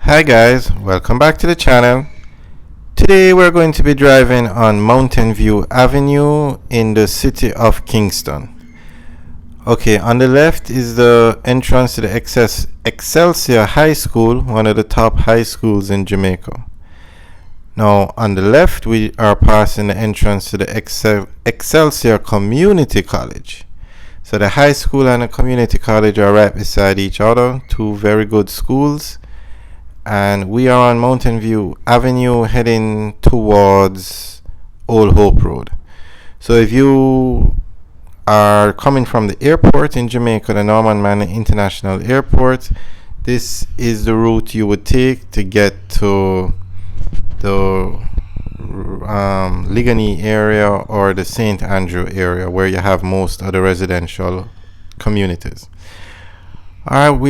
Hi guys, welcome back to the channel. Today we're going to be driving on Mountain View Avenue in the city of Kingston. Okay, on the left is the entrance to the Excelsior High School, one of the top high schools in Jamaica. Now on the left we are passing the entrance to the Excelsior Community College. So the high school and the community college are right beside each other, two very good schools. And we are on Mountain View Avenue heading towards Old Hope Road. So if you are coming from the airport in Jamaica, the Norman Manley International Airport, this is the route you would take to get to the Ligony area or the St. Andrew area, where you have most of the residential communities. Alright,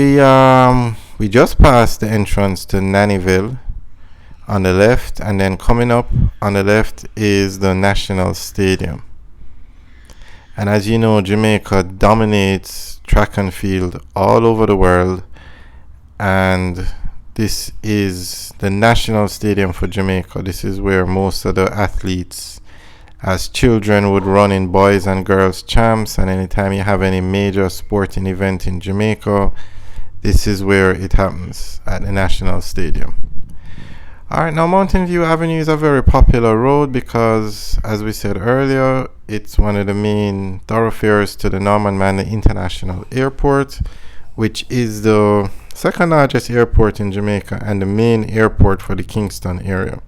we just passed the entrance to Nannyville on the left, and then coming up on the left is the National Stadium. And as you know, Jamaica dominates track and field all over the world, and this is the National Stadium for Jamaica. This is where most of the athletes as children would run in boys and girls champs, and anytime you have any major sporting event in Jamaica, this is where it happens, at the National Stadium. Alright, now Mountain View Avenue is a very popular road because, as we said earlier, it's one of the main thoroughfares to the Norman Manley International Airport, which is the second largest airport in Jamaica and the main airport for the Kingston area.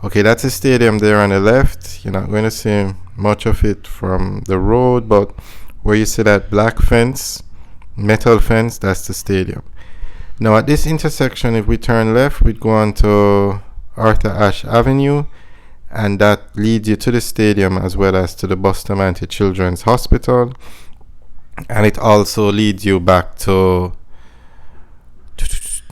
Okay, that's a stadium there on the left. You're not going to see much of it from the road, but where you see that black fence, metal fence, that's the stadium. Now at this intersection, if we turn left, we'd go on to Arthur Ashe Avenue, and that leads you to the stadium as well as to the Bustamante Children's Hospital, and it also leads you back to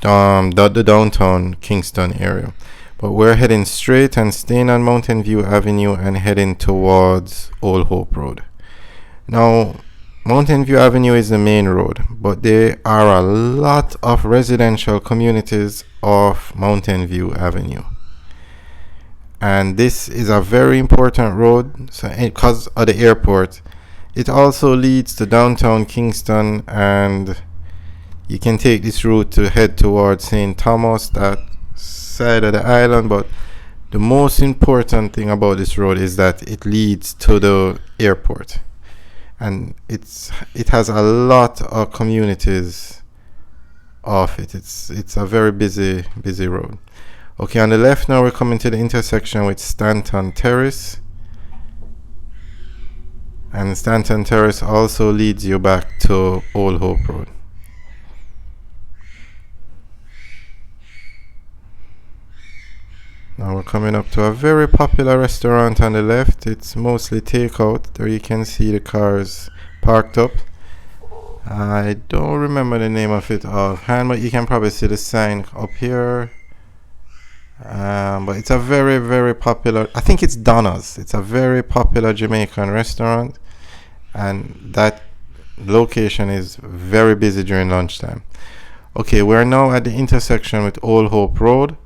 the downtown Kingston area. But we're heading straight and staying on Mountain View Avenue and heading towards Old Hope Road. Now Mountain View Avenue is the main road, but there are a lot of residential communities off Mountain View Avenue. And this is a very important road, so because of the airport. It also leads to downtown Kingston, and you can take this route to head towards St. Thomas, that side of the island. But the most important thing about this road is that it leads to the airport. And it has a lot of communities off it. It's a very busy road. Okay, on the left now we're coming to the intersection with Stanton Terrace, and Stanton Terrace also leads you back to Old Hope Road. Now we're coming up to a very popular restaurant on the left. It's mostly takeout. There you can see the cars parked up. I don't remember the name of it offhand, but you can probably see the sign up here. But it's a very, very popular, I think it's Donna's. It's a very popular Jamaican restaurant, and that location is very busy during lunchtime. Okay, we're now at the intersection with Old Hope Road.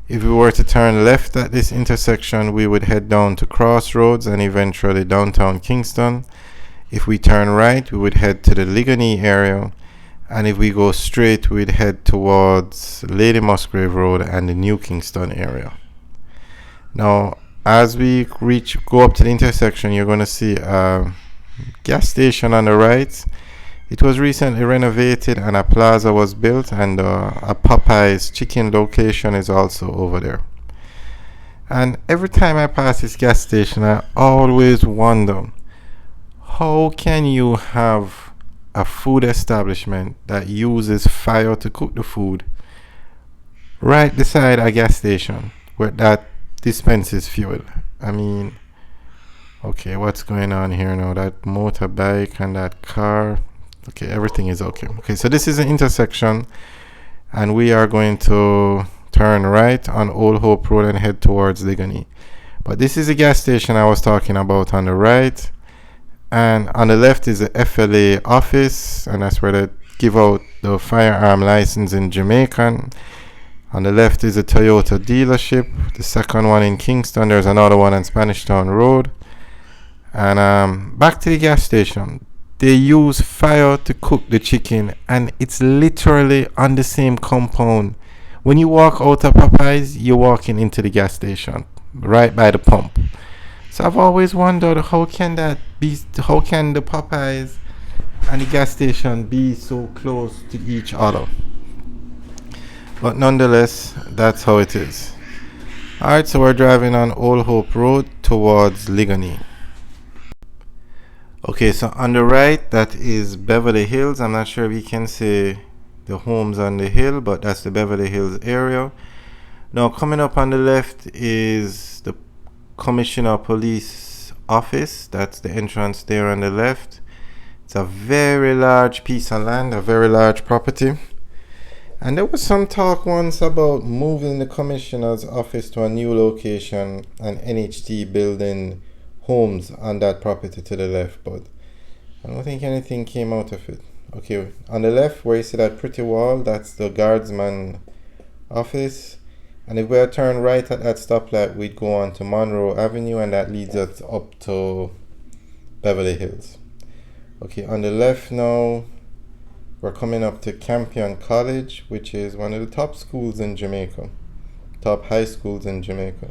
If we were to turn left at this intersection, we would head down to Crossroads and eventually downtown Kingston. If we turn right, we would head to the Ligony area. And if we go straight, we'd head towards Lady Musgrave Road and the New Kingston area. Now, as we go up to the intersection, you're going to see a gas station on the right. It was recently renovated and a plaza was built, and a Popeye's chicken location is also over there. And every time I pass this gas station, I always wonder, how can you have a food establishment that uses fire to cook the food right beside a gas station where that dispenses fuel? I mean, okay, what's going on here now? That motorbike and that car. Okay, everything is okay. Okay, so this is an intersection, and we are going to turn right on Old Hope Road and head towards Ligony. But this is the gas station I was talking about on the right, and on the left is the FLA office, and that's where they give out the firearm license in Jamaican. On the left is a Toyota dealership. The second one in Kingston. There's another one on Spanish Town Road. And back to the gas station. They use fire to cook the chicken, and it's literally on the same compound. When you walk out of Popeyes, you're walking into the gas station, right by the pump. So I've always wondered, how can the Popeyes and the gas station be so close to each other? But nonetheless, that's how it is. Alright, so we're driving on Old Hope Road towards Ligony. Okay, so on the right, that is Beverly Hills. I'm not sure if you can see the homes on the hill, but that's the Beverly Hills area. Now, coming up on the left is the Commissioner of Police office. That's the entrance there on the left. It's a very large piece of land, a very large property. And there was some talk once about moving the commissioner's office to a new location and NHT building homes on that property to the left, but I don't think anything came out of it. Okay, on the left where you see that pretty wall, that's the guardsman office. And if we turn right at that stoplight, we'd go on to Monroe Avenue, and that leads us up to Beverly Hills. Okay, on the left now, we're coming up to Campion College, which is one of the top schools in Jamaica, top high schools in Jamaica.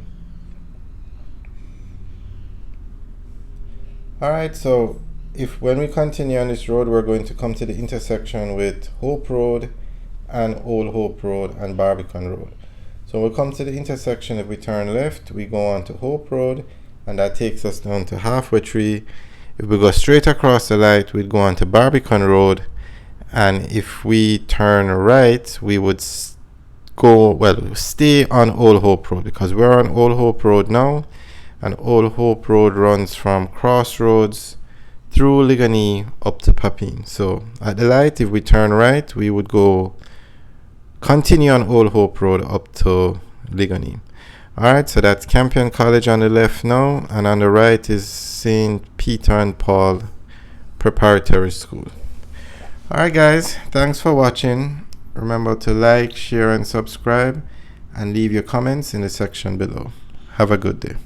Alright, so when we continue on this road, we're going to come to the intersection with Hope Road and Old Hope Road and Barbican Road. So we'll come to the intersection. If we turn left, we go on to Hope Road, and that takes us down to Halfway Tree. If we go straight across the light, we'd go on to Barbican Road. And if we turn right, we would stay on Old Hope Road, because we're on Old Hope Road now, and Old Hope Road runs from Crossroads through Ligony up to Papine. So at the light, if we turn right, we would continue on Old Hope Road up to Ligony. Alright, so that's Campion College on the left now, and on the right is St. Peter and Paul Preparatory School. Alright guys, thanks for watching. Remember to like, share and subscribe, and leave your comments in the section below. Have a good day.